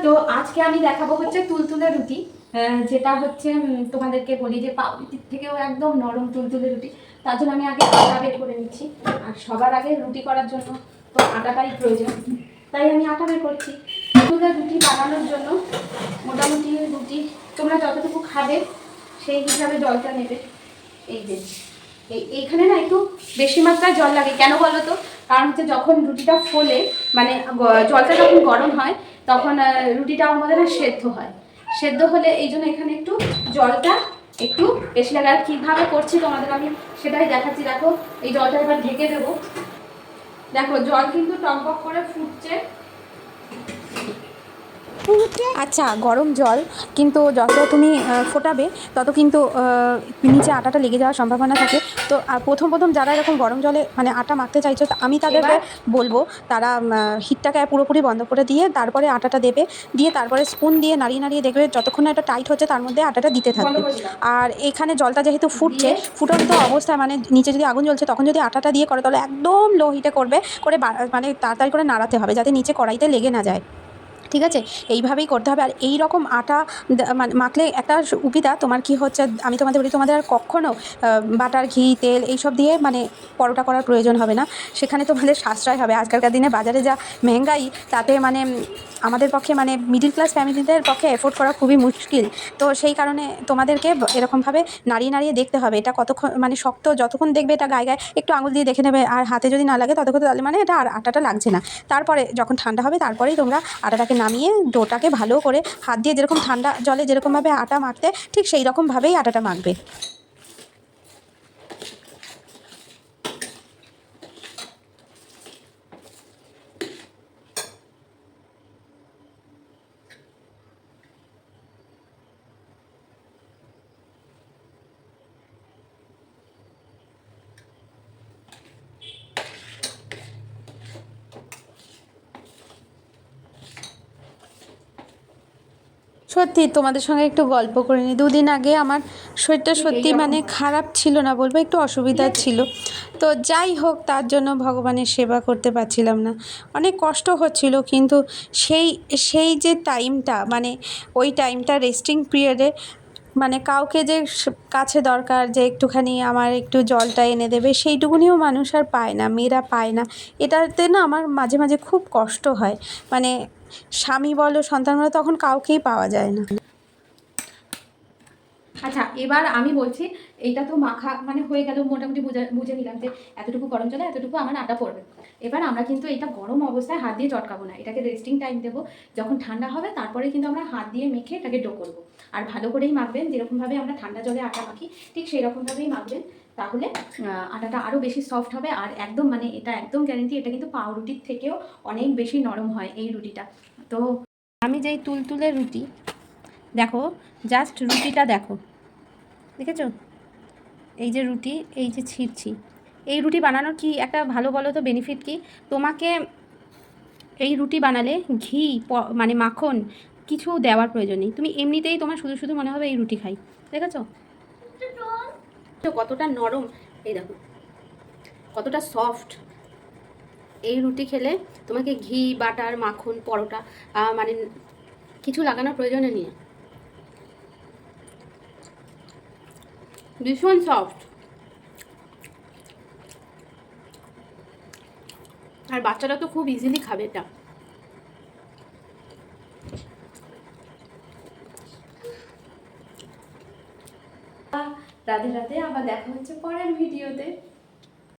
তো আজকে আমি দেখাবো হচ্ছে তুলতুলে রুটি, যেটা হচ্ছে তোমাদেরকে বলি যে পাউরুটির থেকেও একদম নরম তুলতুলে রুটি। তার জন্য আমি আগে আটা বের করে নিচ্ছি, আর সবার আগে রুটি করার জন্য তো আটাটাই প্রয়োজন, তাই আমি আটা বের করছি। তুলতুলে রুটি বানানোর জন্য মোটামুটি রুটি তোমরা যতটুকু খাবে সেই হিসাবে জলটা নেবে। এই যে এইখানে না একটু বেশি মাত্রায় জল লাগে, কেন বলো তো? কারণ হচ্ছে যখন রুটিটা ফোলে, মানে জলটা যখন গরম হয় তখন রুটিটা আমাদের না সেদ্ধ হয়। সেদ্ধ হলে এই জন্য এখানে একটু জলটা একটু বেশি লাগে। আর কীভাবে করছি তোমাদের আমি সেটাই দেখাচ্ছি। দেখো এই জলটা এবার ঢেকে দেবো। দেখো জল কিন্তু টকবক করে ফুটছে। আচ্ছা, গরম জল কিন্তু যত তুমি ফোটাবে তত কিন্তু নিচে আটাটা লেগে যাওয়ার সম্ভাবনা থাকে। তো প্রথম প্রথম যারা এরকম গরম জলে মানে আটা মাখতে চাইছো, আমি তাদেরকে বলবো তারা হিটটাকে পুরোপুরি বন্ধ করে দিয়ে তারপরে আটাটা দেবে, দিয়ে তারপরে স্পুন দিয়ে নাড়িয়ে নাড়িয়ে দেখবে যতক্ষণ না এটা টাইট হচ্ছে তার মধ্যে আটাটা দিতে থাকবে। আর এখানে জলটা যেহেতু ফুটছে, ফুটন্ত অবস্থায় মানে নিচে যদি আগুন জ্বলছে তখন যদি আটাটা দিয়ে করে তাহলে একদম লো হিটে করবে, করে মানে তাড়াতাড়ি করে নাড়াতে হবে যাতে নিচে কড়াইতে লেগে না যায়। ঠিক আছে, এইভাবেই করতে হবে। আর এই রকম আটা মানে মাখলে একটা সুবিধা তোমার কি হচ্ছে, আমি তোমাদের বলি, তোমাদের আর কখনও বাটার, ঘি, তেল এইসব দিয়ে মানে পরোটা করার প্রয়োজন হবে না। সেখানে তোমাদের সাশ্রয় হবে। আজকালকার দিনে বাজারে যা মেহঙ্গাই, তাতে মানে আমাদের পক্ষে মানে মিডিল ক্লাস ফ্যামিলিদের পক্ষে এফোর্ড করা খুবই মুশকিল। তো সেই কারণে তোমাদেরকে এরকমভাবে নাড়িয়ে নাড়িয়ে দেখতে হবে এটা কতক্ষণ মানে শক্ত। যতক্ষণ দেখবে এটা গায়ে গায়ে একটু আঙুল দিয়ে দেখে নেবে, আর হাতে যদি না লাগে ততক্ষণ তাহলে মানে এটা আর আটাটা লাগছে না। তারপরে যখন ঠান্ডা হবে তারপরেই তোমরা আটাটাকে নামিয়ে ডোটাকে ভালো করে হাত দিয়ে যেরকম ঠান্ডা জলে যেরকমভাবে আটা মাখতে, ঠিক সেই রকমভাবেই আটাটা মাখবে। সত্যি তোমাদের সঙ্গে একটু গল্প করে নিই। দুদিন আগে আমার শরীরটা সত্যি মানে খারাপ ছিল না বলবো, একটু অসুবিধা ছিল। তো যাই হোক, তার জন্য ভগবানের সেবা করতে পারছিলাম না, অনেক কষ্ট হচ্ছিল। কিন্তু সেই সেই যে টাইমটা মানে ওই টাইমটা রেস্টিং পিরিয়ডে মানে কাউকে যে কাছে দরকার যে একটুখানি আমার একটু জলটা এনে দেবে, সেইটুকুনিও মানুষ আর পায় না, মেয়েরা পায় না। এটাতে না আমার মাঝে মাঝে খুব কষ্ট হয়। মানে স্বামী বলো, সন্তান বলো, তখন কাউকেই পাওয়া যায় না। আচ্ছা, এবার আমি বলছি, এইটা তো মাখা মানে হয়ে গেল, মোটামুটি বুঝে নিলাম যে এতটুকু গরম জলে এতটুকু আমার আটা পড়বে। এবার আমরা কিন্তু এটা গরম অবস্থায় হাত দিয়ে চটকাবো না, এটাকে রেস্টিং টাইম দেবো। যখন ঠান্ডা হবে তারপরে কিন্তু আমরা হাত দিয়ে মেখে এটাকে ডো করবো। আর ভালো করেই মাখবেন, যেরকমভাবে আমরা ঠান্ডা জলে আটা মাখি ঠিক সেই রকমভাবেই মাখবেন। তাহলে আটাটা আরও বেশি সফট হবে। আর একদম মানে এটা একদম গ্যারেন্টি, এটা কিন্তু পাউরুটির থেকেও অনেক বেশি নরম হয় এই রুটিটা। তো আমি যেই তুলতুলে রুটি, দেখো জাস্ট রুটিটা দেখো, দেখেছো? এই যে রুটি, এই যে ছিঁড়ছি, এই রুটি বানানোর কি একটা ভালো বলো তো বেনিফিট কি? তোমাকে এই রুটি বানালে ঘি মানে মাখন কিছু দেওয়ার প্রয়োজন নেই। তুমি এমনিতেই তোমার শুধু শুধু মনে হবে এই রুটি খাই। দেখেছো কতটা নরম, এই দেখো কতটা সফট। এই রুটি খেলে তোমাকে ঘি, বাটার, মাখন, পরোটা মানে কিছু লাগানোর প্রয়োজনই নেই। ভীষণ সফট। আর বাচ্চারা তো খুব ইজিলি খাবে এটা। রাধে রাধে, আবার দেখা হচ্ছে পরের ভিডিওতে।